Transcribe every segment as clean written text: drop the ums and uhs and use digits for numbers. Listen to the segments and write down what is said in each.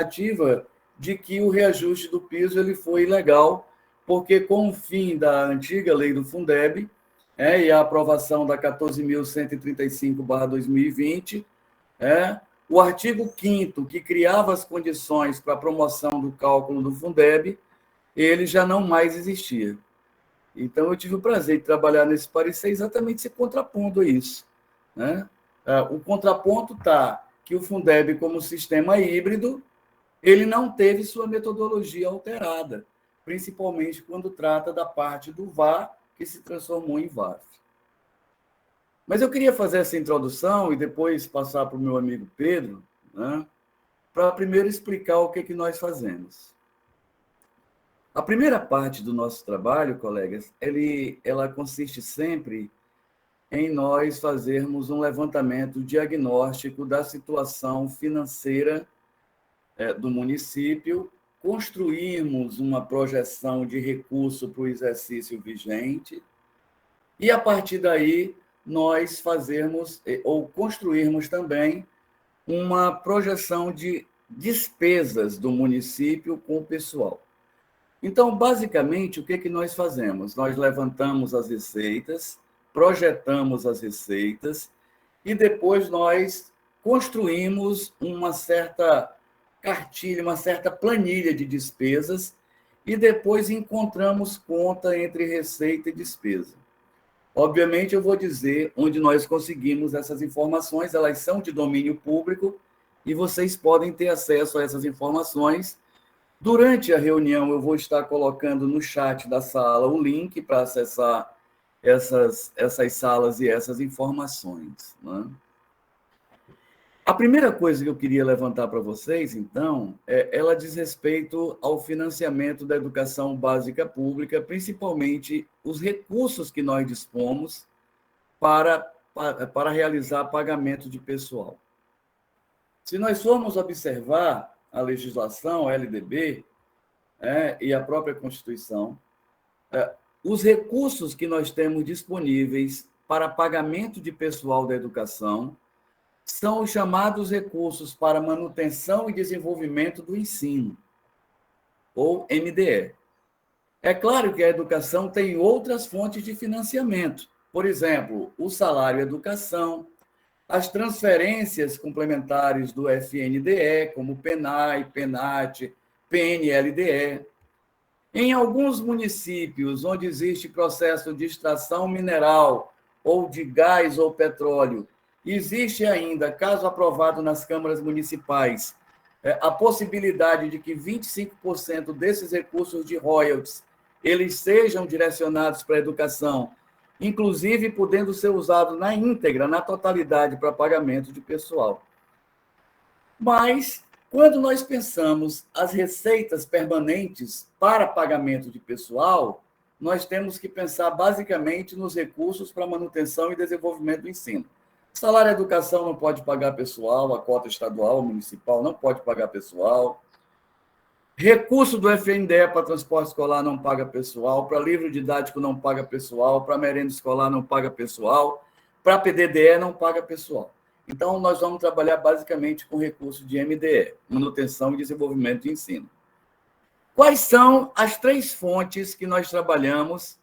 justificativa de que o reajuste do piso ele foi ilegal, porque com o fim da antiga lei do Fundeb, e a aprovação da 14.135/2020, o artigo 5º, que criava as condições para a promoção do cálculo do Fundeb, ele já não mais existia. Então, eu tive o prazer de trabalhar nesse parecer exatamente se contrapondo a isso. Né? O contraponto está que o Fundeb, como sistema híbrido, ele não teve sua metodologia alterada, principalmente quando trata da parte do VAR, que se transformou em VAF. Mas eu queria fazer essa introdução e depois passar para o meu amigo Pedro, né, para primeiro explicar o que nós fazemos. A primeira parte do nosso trabalho, colegas, ela consiste sempre em nós fazermos um levantamento diagnóstico da situação financeira do município, construirmos uma projeção de recurso para o exercício vigente e, a partir daí, nós fazermos ou construirmos também uma projeção de despesas do município com o pessoal. Então, basicamente, o que nós fazemos? Nós levantamos as receitas, projetamos as receitas e depois nós construímos uma certa cartilha, uma certa planilha de despesas e depois encontramos conta entre receita e despesa. Obviamente, eu vou dizer onde nós conseguimos essas informações, elas são de domínio público e vocês podem ter acesso a essas informações. Durante a reunião, eu vou estar colocando no chat da sala o link para acessar essas salas e essas informações. Né? A primeira coisa que eu queria levantar para vocês, então, ela diz respeito ao financiamento da educação básica pública, principalmente os recursos que nós dispomos para realizar pagamento de pessoal. Se nós formos observar a legislação, a LDB, e a própria Constituição, os recursos que nós temos disponíveis para pagamento de pessoal da educação são os chamados recursos para manutenção e desenvolvimento do ensino, ou MDE. É claro que a educação tem outras fontes de financiamento, por exemplo, o salário educação, as transferências complementares do FNDE, como PENAI, PENAT, PNLDE. Em alguns municípios onde existe processo de extração mineral ou de gás ou petróleo, existe ainda, caso aprovado nas câmaras municipais, a possibilidade de que 25% desses recursos de royalties eles sejam direcionados para a educação, inclusive podendo ser usado na íntegra, na totalidade, para pagamento de pessoal. Mas, quando nós pensamos as receitas permanentes para pagamento de pessoal, nós temos que pensar basicamente nos recursos para manutenção e desenvolvimento do ensino. Salário educação não pode pagar pessoal, a cota estadual, municipal não pode pagar pessoal. Recurso do FNDE para transporte escolar não paga pessoal, para livro didático não paga pessoal, para merenda escolar não paga pessoal, para PDDE não paga pessoal. Então, nós vamos trabalhar basicamente com recurso de MDE, manutenção e desenvolvimento de ensino. Quais são as 3 fontes que nós trabalhamos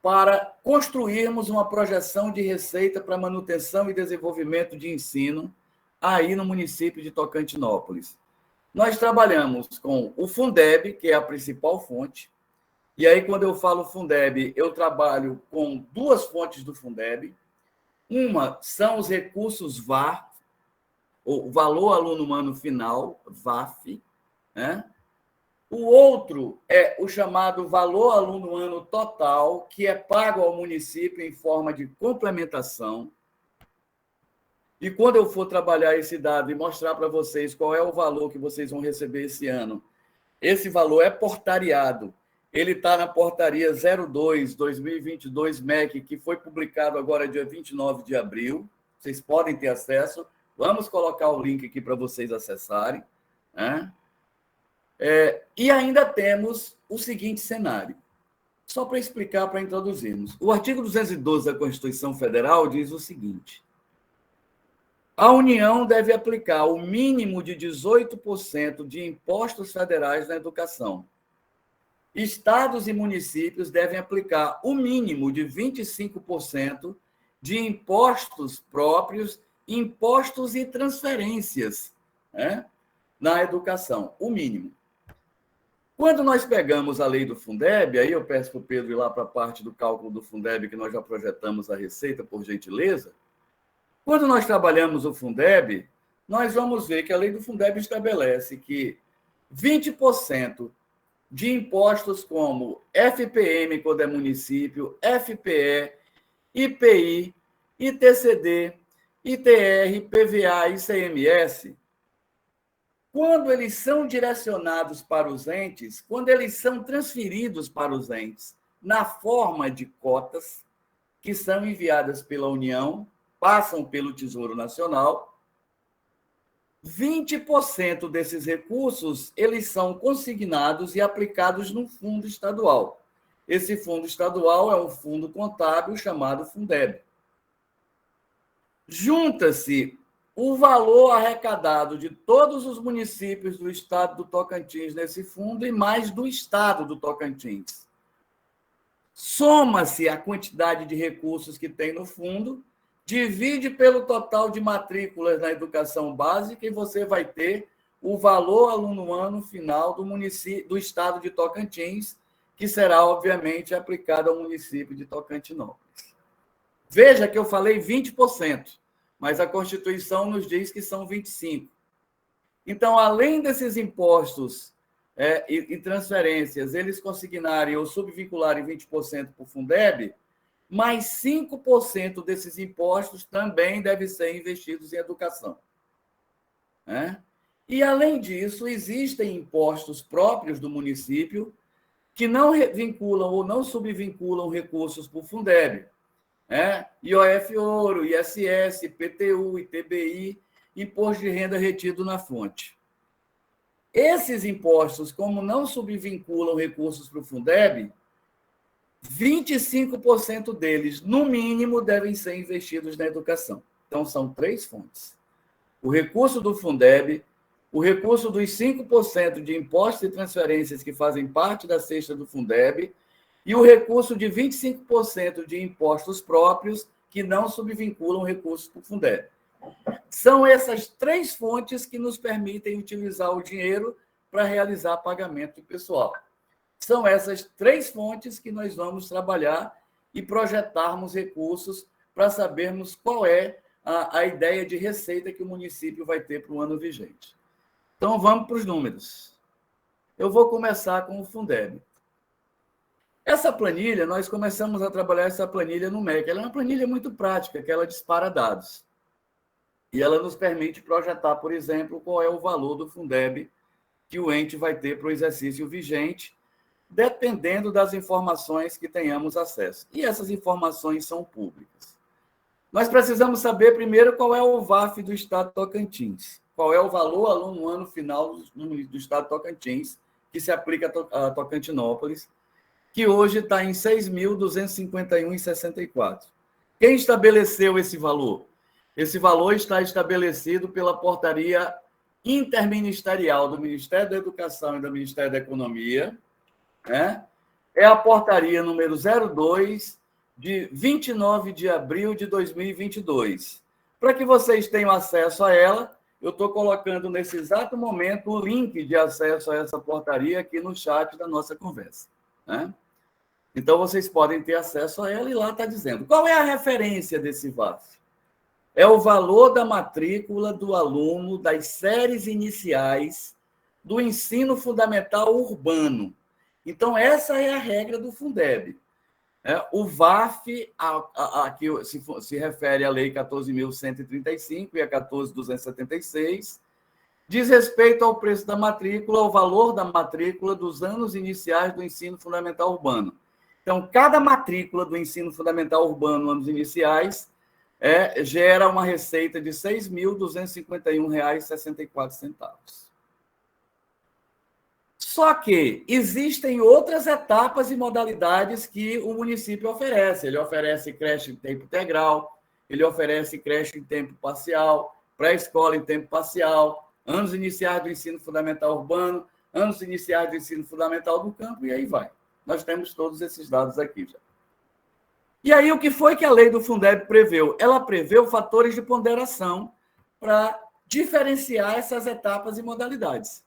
para construirmos uma projeção de receita para manutenção e desenvolvimento de ensino aí no município de Tocantinópolis? Nós trabalhamos com o Fundeb, que é a principal fonte, e aí, quando eu falo Fundeb, eu trabalho com 2 fontes do Fundeb. Uma são os recursos VAR, o Valor Aluno Humano Final, VAF, né? O outro é o chamado Valor Aluno Ano Total, que é pago ao município em forma de complementação. E quando eu for trabalhar esse dado e mostrar para vocês qual é o valor que vocês vão receber esse ano, esse valor é portariado. Ele está na portaria 02/2022 MEC, que foi publicado agora dia 29 de abril. Vocês podem ter acesso. Vamos colocar o link aqui para vocês acessarem. Né? E ainda temos o seguinte cenário. Só para explicar, para introduzirmos. O artigo 212 da Constituição Federal diz o seguinte: A União deve aplicar o mínimo de 18% de impostos federais na educação. Estados e municípios devem aplicar o mínimo de 25% de impostos próprios, impostos e transferências, né, na educação, o mínimo. Quando nós pegamos a lei do Fundeb, aí eu peço para o Pedro ir lá para a parte do cálculo do Fundeb, que nós já projetamos a receita, por gentileza. Quando nós trabalhamos o Fundeb, nós vamos ver que a lei do Fundeb estabelece que 20% de impostos como FPM, quando é município, FPE, IPI, ITCD, ITR, PVA e ICMS, quando eles são direcionados para os entes, quando eles são transferidos para os entes na forma de cotas, que são enviadas pela União, passam pelo Tesouro Nacional, 20% desses recursos eles são consignados e aplicados no fundo estadual. Esse fundo estadual é um fundo contábil chamado Fundeb. Junta-se o valor arrecadado de todos os municípios do estado do Tocantins nesse fundo e mais do estado do Tocantins. Soma-se a quantidade de recursos que tem no fundo, divide pelo total de matrículas na educação básica e você vai ter o valor aluno-ano final do município, do estado de Tocantins, que será, obviamente, aplicado ao município de Tocantinópolis. Veja que eu falei 20%. Mas a Constituição nos diz que são 25%. Então, além desses impostos e transferências, eles consignarem ou subvincularem 20% para o Fundeb, mais 5% desses impostos também devem ser investidos em educação. E, além disso, existem impostos próprios do município que não vinculam ou não subvinculam recursos para o Fundeb. IOF Ouro, ISS, IPTU, ITBI, imposto de renda retido na fonte. Esses impostos, como não subvinculam recursos para o Fundeb, 25% deles, no mínimo, devem ser investidos na educação. Então, são 3 fontes. O recurso do Fundeb, o recurso dos 5% de impostos e transferências que fazem parte da cesta do Fundeb, e o recurso de 25% de impostos próprios que não subvinculam recursos para o Fundeb. São essas 3 fontes que nos permitem utilizar o dinheiro para realizar pagamento do pessoal. São essas 3 fontes que nós vamos trabalhar e projetarmos recursos para sabermos qual é a ideia de receita que o município vai ter para o ano vigente. Então, vamos para os números. Eu vou começar com o Fundeb. Essa planilha, nós começamos a trabalhar essa planilha no MEC. Ela é uma planilha muito prática, que ela dispara dados. E ela nos permite projetar, por exemplo, qual é o valor do Fundeb que o ente vai ter para o exercício vigente, dependendo das informações que tenhamos acesso. E essas informações são públicas. Nós precisamos saber, primeiro, qual é o VAF do Estado de Tocantins. Qual é o valor aluno-ano final do Estado de Tocantins, que se aplica a Tocantinópolis, que hoje está em R$ 6.251,64. Quem estabeleceu esse valor? Esse valor está estabelecido pela portaria interministerial do Ministério da Educação e do Ministério da Economia. É a portaria número 02, de 29 de abril de 2022. Para que vocês tenham acesso a ela, eu estou colocando nesse exato momento o link de acesso a essa portaria aqui no chat da nossa conversa. Então, vocês podem ter acesso a ela e lá está dizendo. Qual é a referência desse VAF? É o valor da matrícula do aluno das séries iniciais do ensino fundamental urbano. Então, essa é a regra do Fundeb. O VAF, que se refere à Lei 14.135 e a 14.276, diz respeito ao preço da matrícula, ao valor da matrícula dos anos iniciais do ensino fundamental urbano. Então, cada matrícula do ensino fundamental urbano, anos iniciais, gera uma receita de R$ 6.251,64. Só que existem outras etapas e modalidades que o município oferece. Ele oferece creche em tempo integral, ele oferece creche em tempo parcial, pré-escola em tempo parcial, anos iniciais do ensino fundamental urbano, anos iniciais do ensino fundamental do campo, e aí vai. Nós temos todos esses dados aqui já. E aí, o que foi que a lei do Fundeb preveu? Ela preveu fatores de ponderação para diferenciar essas etapas e modalidades.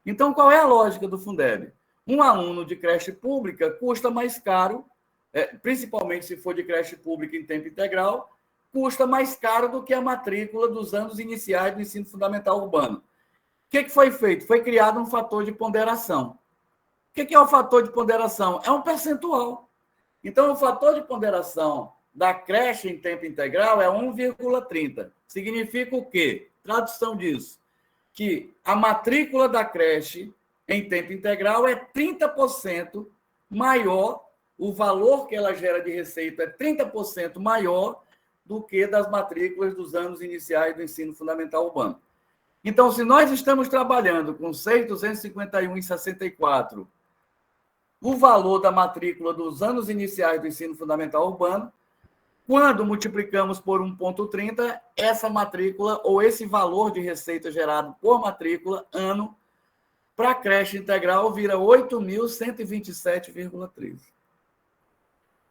Então, qual é a lógica do Fundeb? Um aluno de creche pública custa mais caro, principalmente se for de creche pública em tempo integral, custa mais caro do que a matrícula dos anos iniciais do ensino fundamental urbano. O que foi feito? Foi criado um fator de ponderação. O que é o fator de ponderação? É um percentual. Então, o fator de ponderação da creche em tempo integral é 1,30. Significa o quê? Tradução disso, que a matrícula da creche em tempo integral é 30% maior, o valor que ela gera de receita é 30% maior do que das matrículas dos anos iniciais do ensino fundamental urbano. Então, se nós estamos trabalhando com 6.251,64, o valor da matrícula dos anos iniciais do ensino fundamental urbano, quando multiplicamos por 1,30, essa matrícula ou esse valor de receita gerado por matrícula ano para a creche integral vira 8.127,13.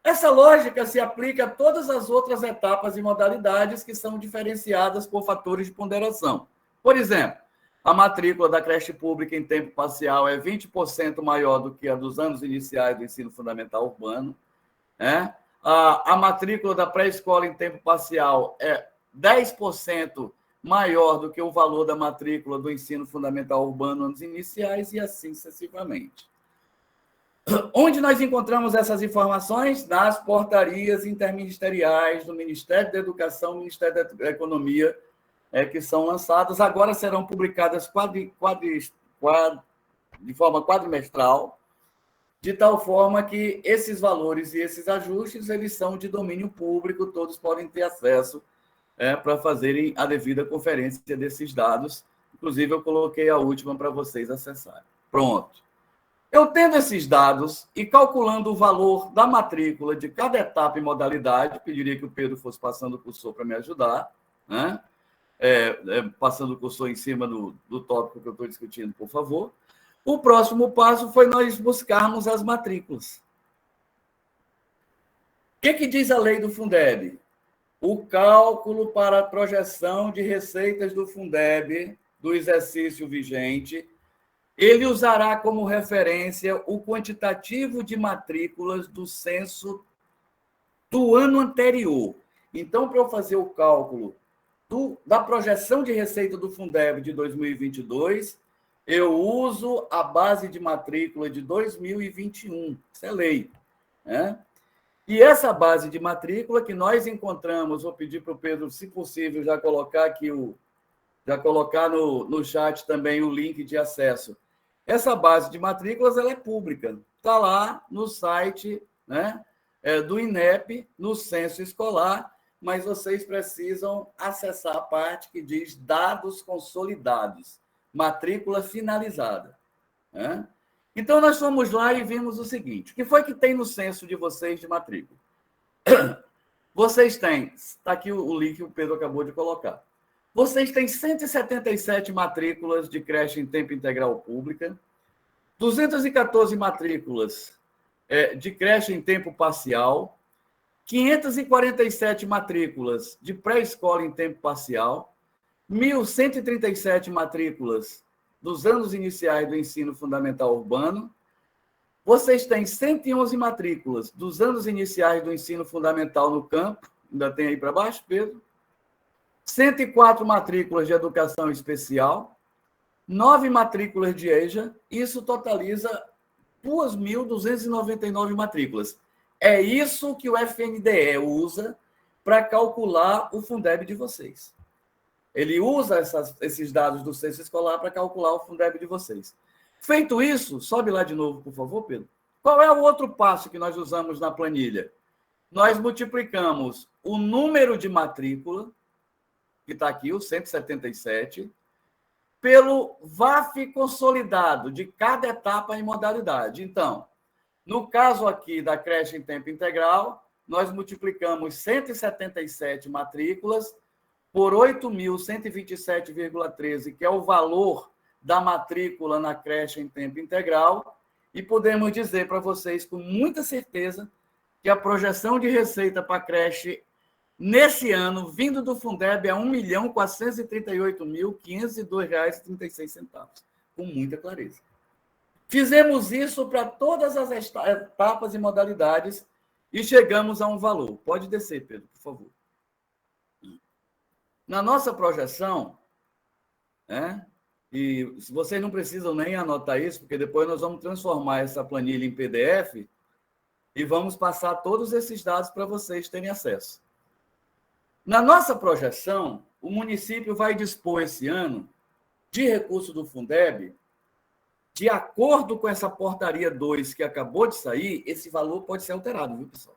Essa lógica se aplica a todas as outras etapas e modalidades que são diferenciadas por fatores de ponderação. Por exemplo, a matrícula da creche pública em tempo parcial é 20% maior do que a dos anos iniciais do ensino fundamental urbano, né? A matrícula da pré-escola em tempo parcial é 10% maior do que o valor da matrícula do ensino fundamental urbano anos iniciais e assim sucessivamente. Onde nós encontramos essas informações? Nas portarias interministeriais do Ministério da Educação e Ministério da Economia, que são lançadas. Agora serão publicadas de forma quadrimestral, de tal forma que esses valores e esses ajustes eles são de domínio público, todos podem ter acesso para fazerem a devida conferência desses dados. Inclusive, eu coloquei a última para vocês acessarem. Pronto. Eu tendo esses dados e calculando o valor da matrícula de cada etapa e modalidade, pediria que o Pedro fosse passando o cursor para me ajudar, né? Passando o cursor em cima do tópico que eu estou discutindo, por favor. O próximo passo foi nós buscarmos as matrículas. O que diz a lei do Fundeb? O cálculo para a projeção de receitas do Fundeb do exercício vigente, ele usará como referência o quantitativo de matrículas do censo do ano anterior. Então, para eu fazer o cálculo da projeção de receita do Fundeb de 2022, eu uso a base de matrícula de 2021. Isso é lei, né? E essa base de matrícula que nós encontramos, vou pedir para o Pedro, se possível, já colocar aqui já colocar no chat também o link de acesso. Essa base de matrículas ela é pública, está lá no site, né, do INEP, no censo escolar, mas vocês precisam acessar a parte que diz dados consolidados, matrícula finalizada, né? Então, nós fomos lá e vimos o seguinte: o que foi que tem no censo de vocês de matrícula? Vocês têm, está aqui o link que o Pedro acabou de colocar. Vocês têm 177 matrículas de creche em tempo integral pública, 214 matrículas de creche em tempo parcial, 547 matrículas de pré-escola em tempo parcial, 1.137 matrículas dos anos iniciais do ensino fundamental urbano. Vocês têm 111 matrículas dos anos iniciais do ensino fundamental no campo, ainda tem aí para baixo, Pedro? 104 matrículas de educação especial, 9 matrículas de EJA, isso totaliza 2.299 matrículas. É isso que o FNDE usa para calcular o Fundeb de vocês. Ele usa esses dados do censo escolar para calcular o Fundeb de vocês. Feito isso, sobe lá de novo, por favor, Pedro. Qual é o outro passo que nós usamos na planilha? Nós multiplicamos o número de matrícula, que está aqui, o 177, pelo VAF consolidado de cada etapa e modalidade. Então, no caso aqui da creche em tempo integral, nós multiplicamos 177 matrículas por 8.127,13, que é o valor da matrícula na creche em tempo integral, e podemos dizer para vocês com muita certeza que a projeção de receita para a creche nesse ano, vindo do Fundeb, é R$ 1.438.502,36, com muita clareza. Fizemos isso para todas as etapas e modalidades e chegamos a um valor. Pode descer, Pedro, por favor. Na nossa projeção, e vocês não precisam nem anotar isso, porque depois nós vamos transformar essa planilha em PDF e vamos passar todos esses dados para vocês terem acesso. Na nossa projeção, o município vai dispor esse ano de recurso do Fundeb, de acordo com essa portaria 2 que acabou de sair, esse valor pode ser alterado, viu, pessoal?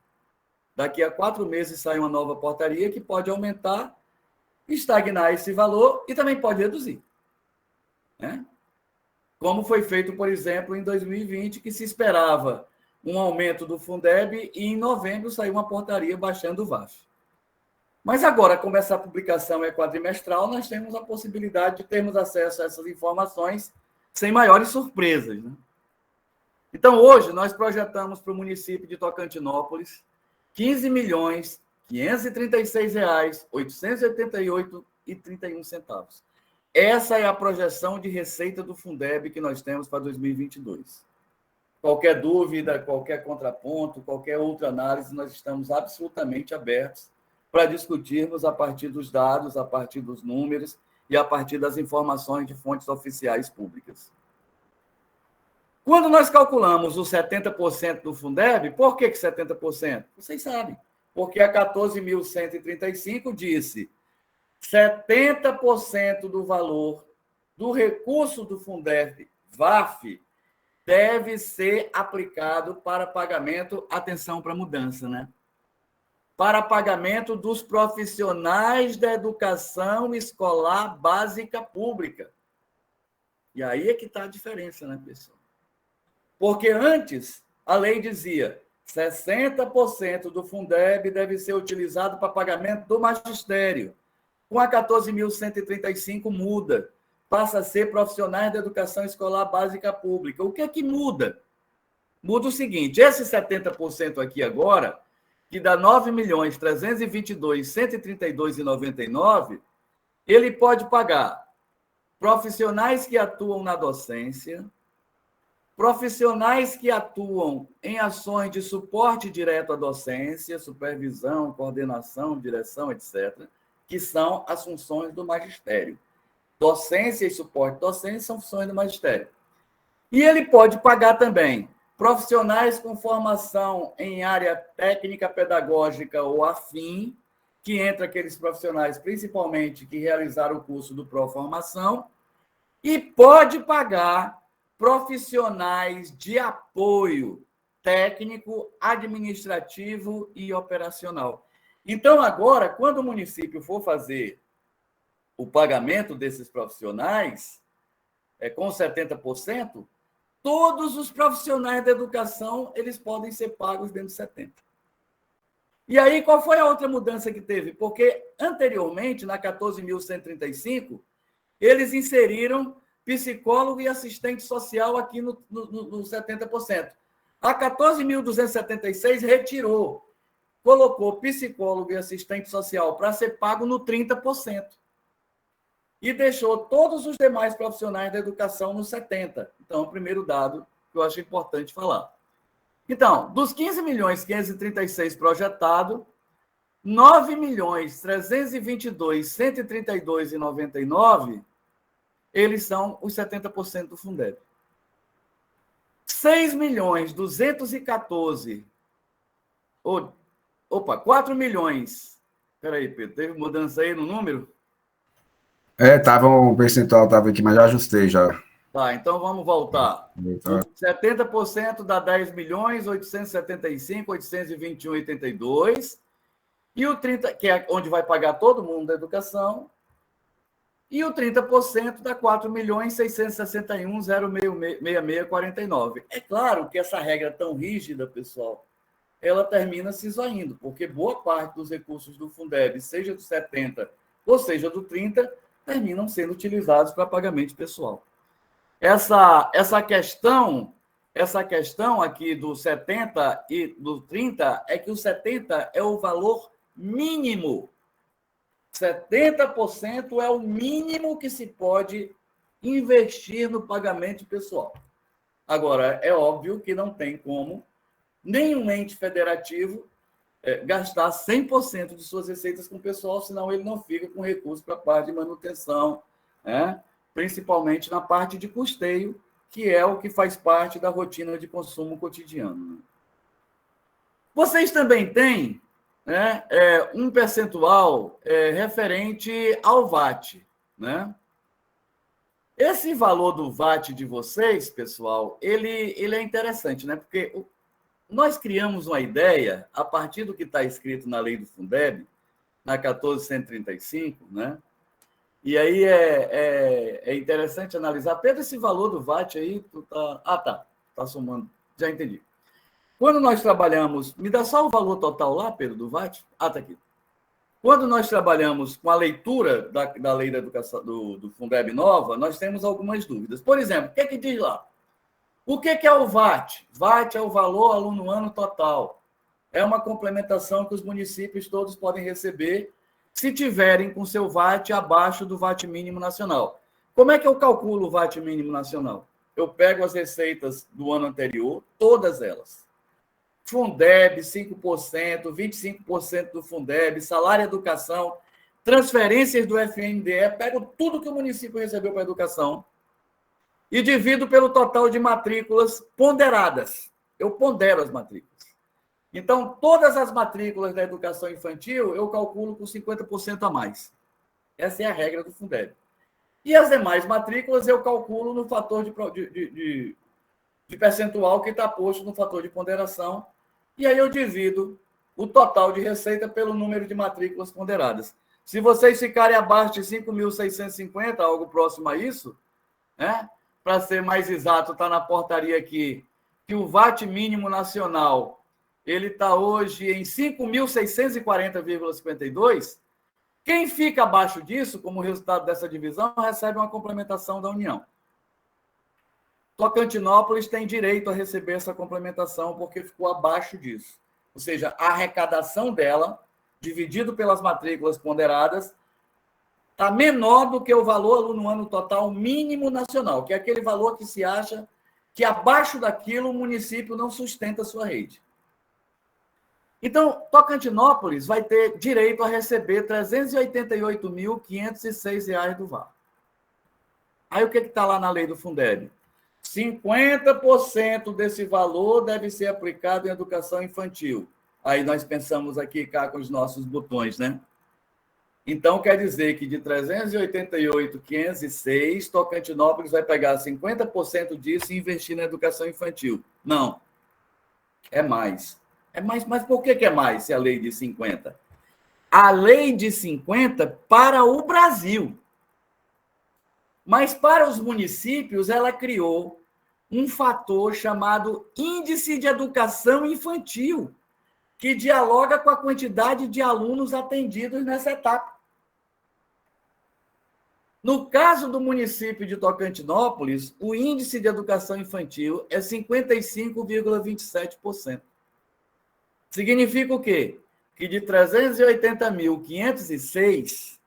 Daqui a 4 meses sai uma nova portaria que pode aumentar, estagnar esse valor e também pode reduzir. Como foi feito, por exemplo, em 2020, que se esperava um aumento do Fundeb e em novembro saiu uma portaria baixando o VAF. Mas agora, como essa publicação é quadrimestral, nós temos a possibilidade de termos acesso a essas informações sem maiores surpresas. Então, hoje, nós projetamos para o município de Tocantinópolis R$ 15.536.888,31. Essa é a projeção de receita do Fundeb que nós temos para 2022. Qualquer dúvida, qualquer contraponto, qualquer outra análise, nós estamos absolutamente abertos para discutirmos a partir dos dados, a partir dos números e a partir das informações de fontes oficiais públicas. Quando nós calculamos os 70% do Fundeb, por que 70%? Vocês sabem, porque a 14.135 disse 70% do valor do recurso do Fundeb VAF deve ser aplicado para pagamento, atenção para a mudança, para pagamento dos profissionais da educação escolar básica pública. E aí é que está a diferença, pessoal? Porque antes, a lei dizia 60% do Fundeb deve ser utilizado para pagamento do magistério. Com a 14.135 muda, passa a ser profissionais da educação escolar básica pública. O que é que muda? Muda o seguinte, esse 70% aqui agora, que dá R$ 9.322.132,99, ele pode pagar profissionais que atuam na docência, profissionais que atuam em ações de suporte direto à docência, supervisão, coordenação, direção, etc., que são as funções do magistério. Docência e suporte docente são funções do magistério. E ele pode pagar também profissionais com formação em área técnica, pedagógica ou afim, que entra aqueles profissionais, principalmente, que realizaram o curso do Proformação, e pode pagar profissionais de apoio técnico, administrativo e operacional. Então, agora, quando o município for fazer o pagamento desses profissionais, com 70%, todos os profissionais da educação eles podem ser pagos dentro de 70%. E aí, qual foi a outra mudança que teve? Porque, anteriormente, na 14.135, eles inseriram psicólogo e assistente social aqui no 70%. A 14.276 retirou, colocou psicólogo e assistente social para ser pago no 30%. E deixou todos os demais profissionais da educação no 70%. Então, é o primeiro dado que eu acho importante falar. Então, dos 15.536 projetados, 9.322.132,99, eles são os 70% do Fundeb. 6.214, 4 milhões. Espera aí, Pedro, teve mudança aí no número? O percentual estava aqui, mas já ajustei já. Tá, então vamos voltar. 70% dá 10.875.821,82. E o 30%, que é onde vai pagar todo mundo da educação. E o 30% dá 4.661.066,49. É claro que essa regra tão rígida, pessoal, ela termina se esvaindo, porque boa parte dos recursos do Fundeb, seja do 70% ou seja, do 30, terminam sendo utilizados para pagamento pessoal. Essa questão aqui do 70 e do 30 é que o 70 é o valor mínimo. 70% é o mínimo que se pode investir no pagamento pessoal. Agora, é óbvio que não tem como nenhum ente federativo gastar 100% de suas receitas com o pessoal, senão ele não fica com recurso para a parte de manutenção, né? Principalmente na parte de custeio, que é o que faz parte da rotina de consumo cotidiano. Vocês também têm, né, um percentual referente ao VAT, né? Esse valor do VAT de vocês, pessoal, ele é interessante, né? Porque nós criamos uma ideia, a partir do que está escrito na lei do Fundeb, na 1435, né? E aí é interessante analisar. Pedro, esse valor do VAT aí, tá somando, já entendi. Quando nós trabalhamos, me dá só o valor total lá, Pedro, do VAT? Tá aqui. Quando nós trabalhamos com a leitura da lei da educação do Fundeb nova, nós temos algumas dúvidas. Por exemplo, o que é que diz lá? O que é o VAT? VAT é o valor aluno-ano total. É uma complementação que os municípios todos podem receber se tiverem com seu VAT abaixo do VAT mínimo nacional. Como é que eu calculo o VAT mínimo nacional? Eu pego as receitas do ano anterior, todas elas. Fundeb, 5%, 25% do Fundeb, salário e educação, transferências do FNDE, pego tudo que o município recebeu para a educação e divido pelo total de matrículas ponderadas. Eu pondero as matrículas. Então, todas as matrículas da educação infantil eu calculo com 50% a mais. Essa é a regra do Fundeb. E as demais matrículas eu calculo no fator de percentual que está posto no fator de ponderação. E aí eu divido o total de receita pelo número de matrículas ponderadas. Se vocês ficarem abaixo de 5.650, algo próximo a isso, né? Para ser mais exato, está na portaria aqui, que o VAT mínimo nacional ele está hoje em 5.640,52. Quem fica abaixo disso, como resultado dessa divisão, recebe uma complementação da União. Tocantinópolis tem direito a receber essa complementação porque ficou abaixo disso. Ou seja, a arrecadação dela, dividido pelas matrículas ponderadas, está menor do que o valor aluno-ano total mínimo nacional, que é aquele valor que se acha que abaixo daquilo o município não sustenta a sua rede. Então, Tocantinópolis vai ter direito a receber R$ 388.506 do VAT. Aí o que está lá na lei do Fundeb? 50% desse valor deve ser aplicado em educação infantil. Aí nós pensamos aqui cá com os nossos botões, né? Então, quer dizer que de 388.506, Tocantinópolis vai pegar 50% disso e investir na educação infantil. Não. É mais. É mais, mas por que é mais se a lei de 50? A lei de 50 para o Brasil. Mas para os municípios, ela criou um fator chamado Índice de Educação Infantil, que dialoga com a quantidade de alunos atendidos nessa etapa. No caso do município de Tocantinópolis, o Índice de Educação Infantil é 55,27%. Significa o quê? Que de 380.506,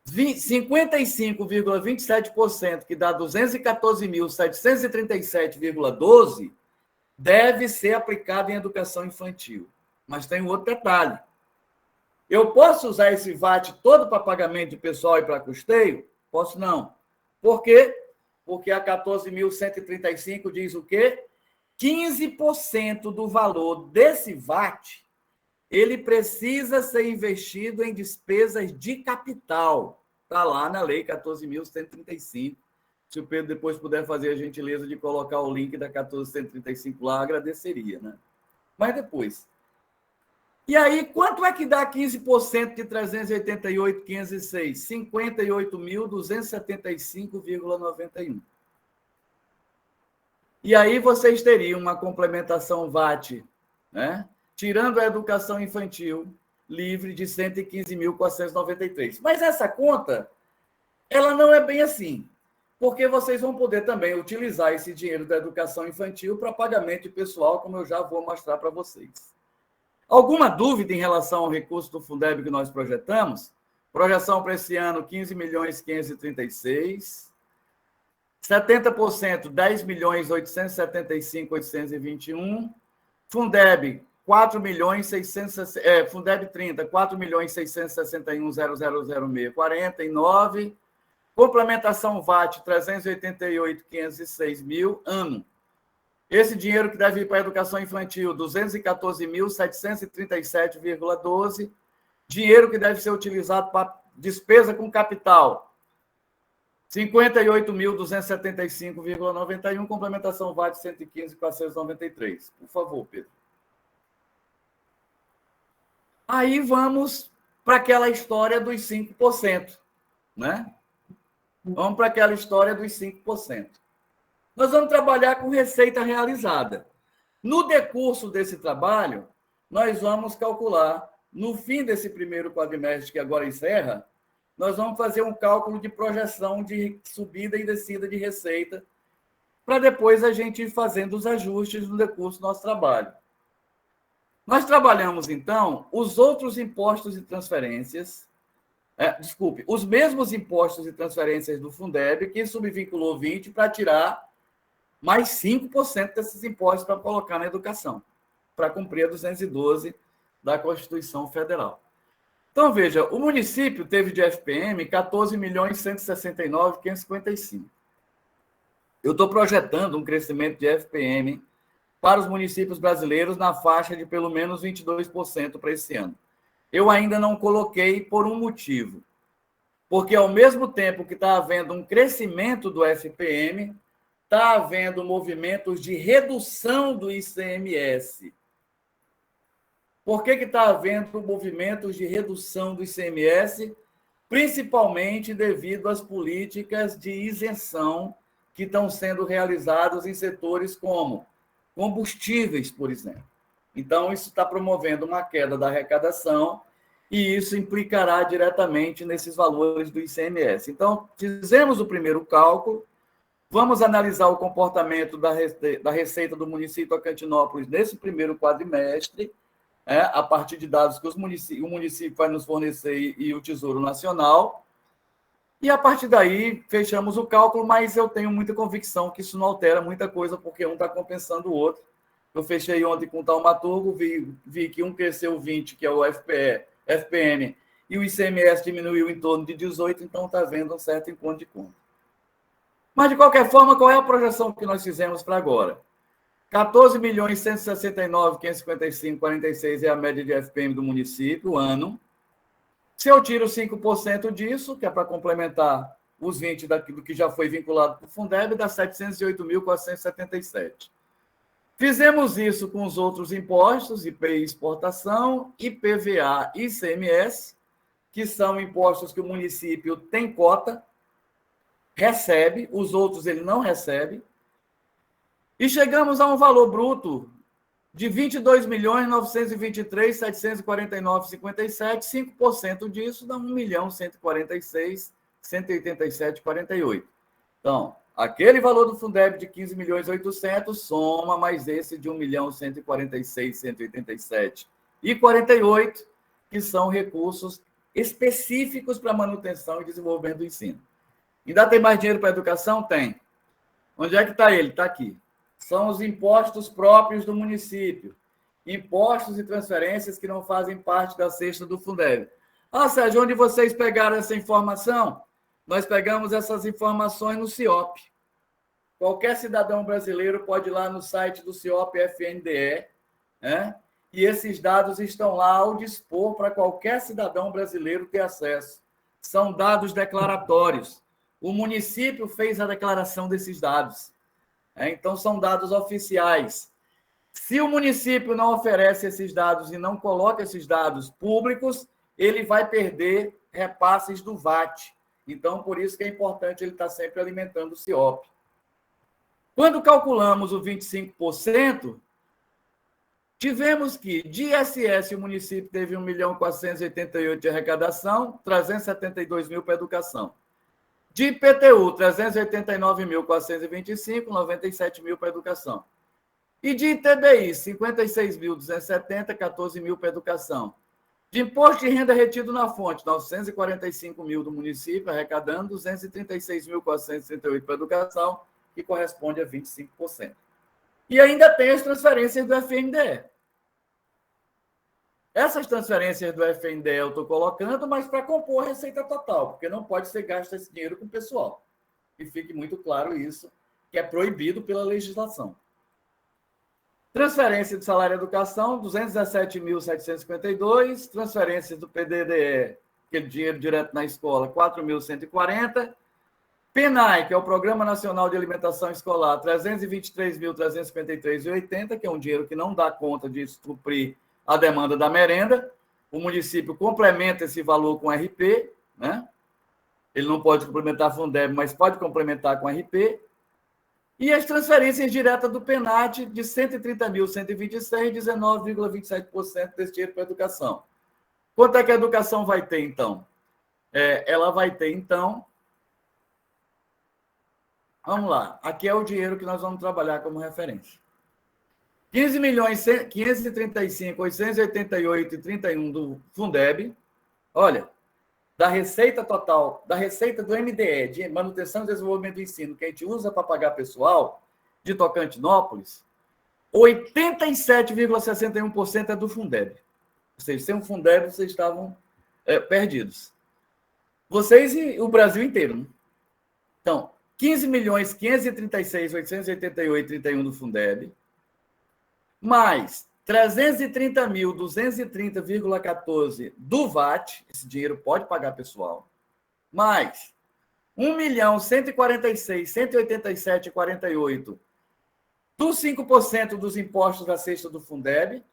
55,27%, que dá 214.737,12, deve ser aplicado em educação infantil. Mas tem um outro detalhe. Eu posso usar esse VAT todo para pagamento de pessoal e para custeio? Posso não. Por quê? Porque a 14.135 diz o quê? 15% do valor desse VAT, ele precisa ser investido em despesas de capital. Está lá na lei 14.135. Se o Pedro depois puder fazer a gentileza de colocar o link da 14.135 lá, agradeceria, né? Mas depois. E aí, quanto é que dá 15% de 388.506? 58.275,91. E aí vocês teriam uma complementação VAT, né? Tirando a educação infantil, livre de 115.493. Mas essa conta, ela não é bem assim, porque vocês vão poder também utilizar esse dinheiro da educação infantil para pagamento pessoal, como eu já vou mostrar para vocês. Alguma dúvida em relação ao recurso do Fundeb que nós projetamos? Projeção para esse ano, 15.536. 70%, 10.875.821. Fundeb, 4.600, Fundeb 30, 4.661.000.649. Complementação VAT, 388.506 ano. Esse dinheiro que deve ir para a educação infantil, 214.737,12. Dinheiro que deve ser utilizado para despesa com capital, 58.275,91. Complementação VAT, 115.493. Por favor, Pedro. Aí vamos para aquela história dos 5%, né? Vamos para aquela história dos 5%. Nós vamos trabalhar com receita realizada. No decurso desse trabalho, nós vamos calcular, no fim desse primeiro quadrimestre, que agora encerra, nós vamos fazer um cálculo de projeção de subida e descida de receita, para depois a gente ir fazendo os ajustes no decurso do nosso trabalho. Nós trabalhamos, então, os outros impostos e transferências, os mesmos impostos e transferências do Fundeb, que subvinculou 20% para tirar mais 5% desses impostos para colocar na educação, para cumprir a 212 da Constituição Federal. Então, veja, o município teve de FPM 14.169.555. Eu estou projetando um crescimento de FPM para os municípios brasileiros na faixa de pelo menos 22% para esse ano. Eu ainda não coloquei por um motivo, porque ao mesmo tempo que está havendo um crescimento do FPM, está havendo movimentos de redução do ICMS. Por que está havendo movimentos de redução do ICMS? Principalmente devido às políticas de isenção que estão sendo realizadas em setores como combustíveis, por exemplo. Então, isso está promovendo uma queda da arrecadação e isso implicará diretamente nesses valores do ICMS. Então, fizemos o primeiro cálculo. Vamos analisar o comportamento da receita do município Tocantinópolis nesse primeiro quadrimestre, a partir de dados que o município vai nos fornecer e o Tesouro Nacional. E, a partir daí, fechamos o cálculo, mas eu tenho muita convicção que isso não altera muita coisa, porque um está compensando o outro. Eu fechei ontem com o Taumaturgo, vi que um cresceu 20, que é o FPM, e o ICMS diminuiu em torno de 18, então está havendo um certo encontro de conta. Mas, de qualquer forma, qual é a projeção que nós fizemos para agora? 14.169.555,46 é a média de FPM do município, ano. Se eu tiro 5% disso, que é para complementar os 20% do que já foi vinculado para o Fundeb, dá 708.477. Fizemos isso com os outros impostos, IPI exportação, IPVA e ICMS, que são impostos que o município tem cota, recebe, os outros ele não recebe, e chegamos a um valor bruto de 22.923.749,57, 5% disso dá 1.146.187,48. Então, aquele valor do Fundeb de 15.800.000 soma mais esse de 1.146.187,48, que são recursos específicos para manutenção e desenvolvimento do ensino. Ainda tem mais dinheiro para a educação? Tem. Onde é que está ele? Está aqui. São os impostos próprios do município. Impostos e transferências que não fazem parte da cesta do Fundeb. Ah, Sérgio, onde vocês pegaram essa informação? Nós pegamos essas informações no CIOP. Qualquer cidadão brasileiro pode ir lá no site do CIOP FNDE, né? E esses dados estão lá ao dispor para qualquer cidadão brasileiro ter acesso. São dados declaratórios. O município fez a declaração desses dados. Então, são dados oficiais. Se o município não oferece esses dados e não coloca esses dados públicos, ele vai perder repasses do VAT. Então, por isso que é importante ele estar sempre alimentando o CIOP. Quando calculamos o 25%, Tivemos que, de ISS, o município teve 1.488.000 de arrecadação, 372 mil para educação. De IPTU, 389.425, 97 mil para educação. E de ITBI, 56.270, 14 mil para educação. De imposto de renda retido na fonte, 945 mil do município, arrecadando 236.438 para educação, que corresponde a 25%. E ainda tem as transferências do FNDE. Essas transferências do FNDE eu estou colocando, mas para compor a receita total, porque não pode ser gasto esse dinheiro com o pessoal. E fique muito claro isso, que é proibido pela legislação. Transferência de salário e educação, 217.752. Transferência do PDDE, aquele dinheiro direto na escola, 4.140. PENAI, que é o Programa Nacional de Alimentação Escolar, 323.353,80, que é um dinheiro que não dá conta de suprir a demanda da merenda. O município complementa esse valor com RP, né? Ele não pode complementar a Fundeb, mas pode complementar com RP. E as transferências diretas do PENAT de 130.126, 19,27% desse dinheiro para a educação. Quanto é que a educação vai ter, então? Ela vai ter, então... Vamos lá. Aqui é o dinheiro que nós vamos trabalhar como referência. 15.535.888,31 do Fundeb. Olha, da receita total, da receita do MDE, de Manutenção e Desenvolvimento do Ensino, que a gente usa para pagar pessoal, de Tocantinópolis, 87,61% é do Fundeb. Ou seja, sem o Fundeb, vocês estavam perdidos. Vocês e o Brasil inteiro. Né? Então, 15.536.888,31 do Fundeb, mais 330.230,14 do VAT, esse dinheiro pode pagar pessoal, mais 1.146.187,48 dos 5% dos impostos da cesta do Fundeb,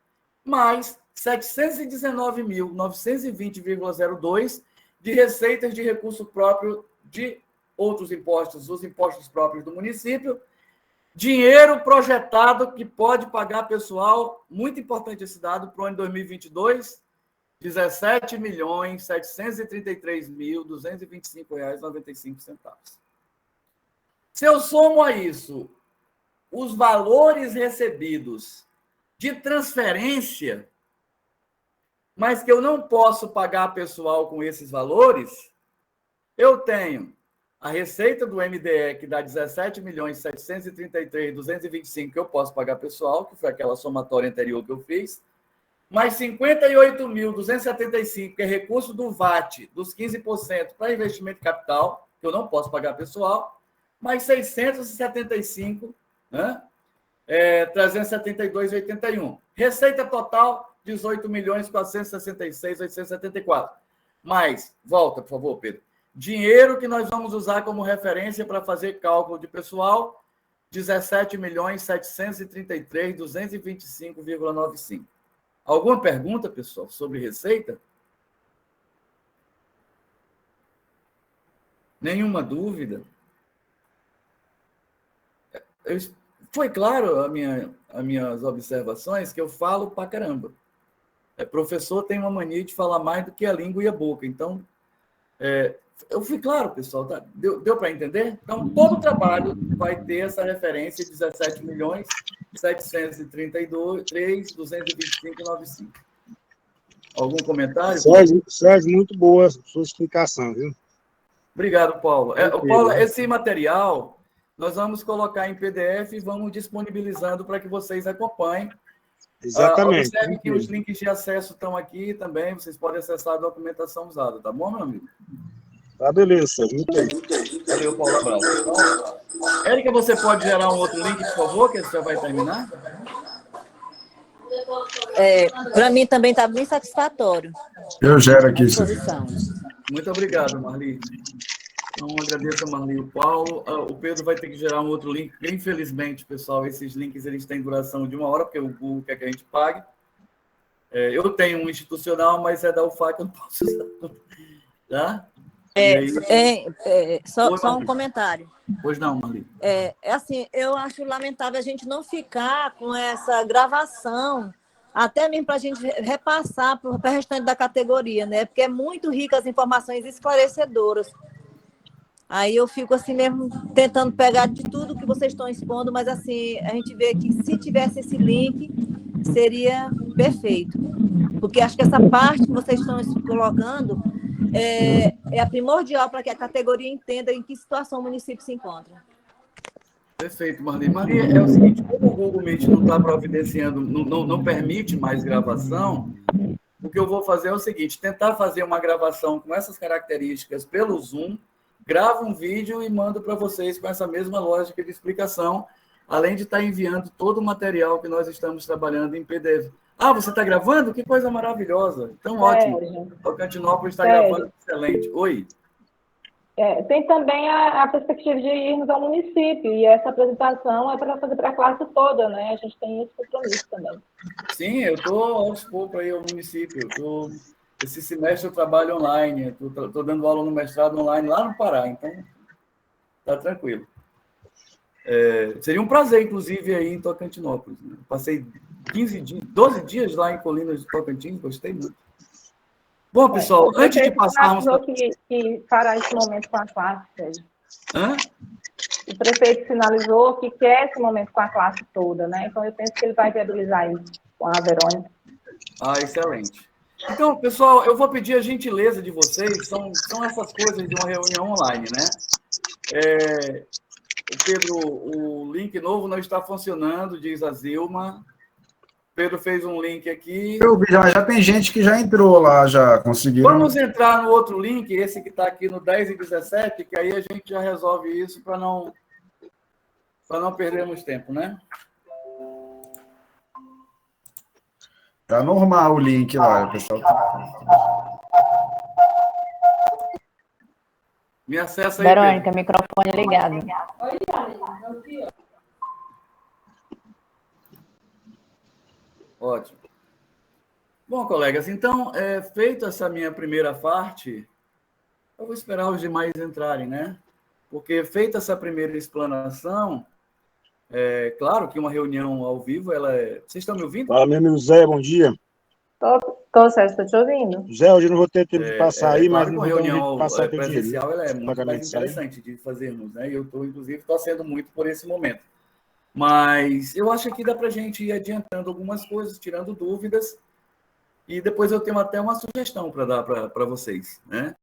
mais 719.920,02 de receitas de recurso próprio de outros impostos, os impostos próprios do município, dinheiro projetado que pode pagar pessoal, muito importante esse dado, para o ano 2022, R$ 17.733.225,95. Se eu somo a isso os valores recebidos de transferência, mas que eu não posso pagar pessoal com esses valores, eu tenho a receita do MDE, que dá 17.733.225, que eu posso pagar pessoal, que foi aquela somatória anterior que eu fiz, mais 58.275, que é recurso do VAT, dos 15% para investimento em capital, que eu não posso pagar pessoal, mais 675, né? 372,81. Receita total, 18.466.874. Mais, volta, por favor, Pedro. Dinheiro que nós vamos usar como referência para fazer cálculo de pessoal, 17.733.225,95. Alguma pergunta, pessoal, sobre receita? Nenhuma dúvida? Foi claro as minhas observações, que eu falo pra caramba. Professor tem uma mania de falar mais do que a língua e a boca. Então, eu fui claro, pessoal. Tá? Deu para entender? Então, todo o trabalho vai ter essa referência de 17.733.225,95. Algum comentário? Sérgio, muito boa a sua explicação, viu? Obrigado, Paulo. Paulo, esse material nós vamos colocar em PDF e vamos disponibilizando para que vocês acompanhem. Exatamente. Observe que os links de acesso estão aqui também, vocês podem acessar a documentação usada, tá bom, meu amigo? Tá, beleza, Sérgio. Valeu, Paulo, abraço. Então, Érica, você pode gerar um outro link, por favor, que a gente já vai terminar? Para mim também está bem satisfatório. Eu gero aqui, sim. Muito obrigado, Marli. Então, agradeço a Marli e o Paulo. O Pedro vai ter que gerar um outro link. Infelizmente, pessoal, esses links eles têm duração de 1 hora, porque o Google quer que a gente pague. Eu tenho um institucional, mas é da UFAC, eu não posso usar. Tá? Só um comentário. Pois não, Marli. Assim, eu acho lamentável a gente não ficar com essa gravação até mesmo para a gente repassar para o restante da categoria, né? Porque é muito rica as informações esclarecedoras. Aí eu fico assim mesmo tentando pegar de tudo que vocês estão expondo, mas assim, a gente vê que se tivesse esse link, seria perfeito. Porque acho que essa parte que vocês estão colocando é a primordial para que a categoria entenda em que situação o município se encontra. Perfeito, Marli. Marli, é o seguinte, como o Google Meet não está providenciando, não permite mais gravação, o que eu vou fazer é o seguinte, tentar fazer uma gravação com essas características pelo Zoom, gravo um vídeo e mando para vocês com essa mesma lógica de explicação, além de estar enviando todo o material que nós estamos trabalhando em PDF. Ah, você está gravando? Que coisa maravilhosa. Então, ótimo. Tocantinópolis está gravando, excelente. Oi. Tem também a perspectiva de irmos ao município, e essa apresentação é para fazer para a classe toda, né? A gente tem esse compromisso também. Sim, eu estou ao dispor para ir ao município. Esse semestre eu trabalho online, estou dando aula no mestrado online lá no Pará, então está tranquilo. Seria um prazer, inclusive, aí em Tocantinópolis. Né? Passei 12 dias lá em Colinas de Tocantins, gostei muito. Bom, pessoal, antes de passarmos... que fará esse momento com a classe, Sérgio. Hã? O prefeito sinalizou que quer esse momento com a classe toda, né? Então, eu penso que ele vai viabilizar isso com a Verônica. Ah, excelente. Então, pessoal, eu vou pedir a gentileza de vocês, são essas coisas de uma reunião online, né? Pedro, o link novo não está funcionando, diz a Zilma. Pedro fez um link aqui. Eu vi, já tem gente que já entrou lá, já conseguiram. Vamos entrar no outro link, esse que está aqui no 10 e 17, que aí a gente já resolve isso para não perdermos tempo, né? Tá normal o link lá, pessoal. Me acessa aí, Verônica, Pedro. microfone ligado. Ótimo. Bom, colegas, então, feita essa minha primeira parte, eu vou esperar os demais entrarem, né? Porque feita essa primeira explanação, claro que uma reunião ao vivo, Vocês estão me ouvindo? Fala, meu amigo Zé, bom dia. Tô, Sérgio, estou te ouvindo. Zé, hoje eu não vou ter tempo de passar aí, claro mas que não uma vou dar um jeito reunião de passar teu presencial dinheiro. ela é muito mais Pagamento sai. interessante de fazermos, né? E eu estou, inclusive, torcendo muito por esse momento. Mas eu acho que dá para a gente ir adiantando algumas coisas, tirando dúvidas, e depois eu tenho até uma sugestão para dar para vocês, né?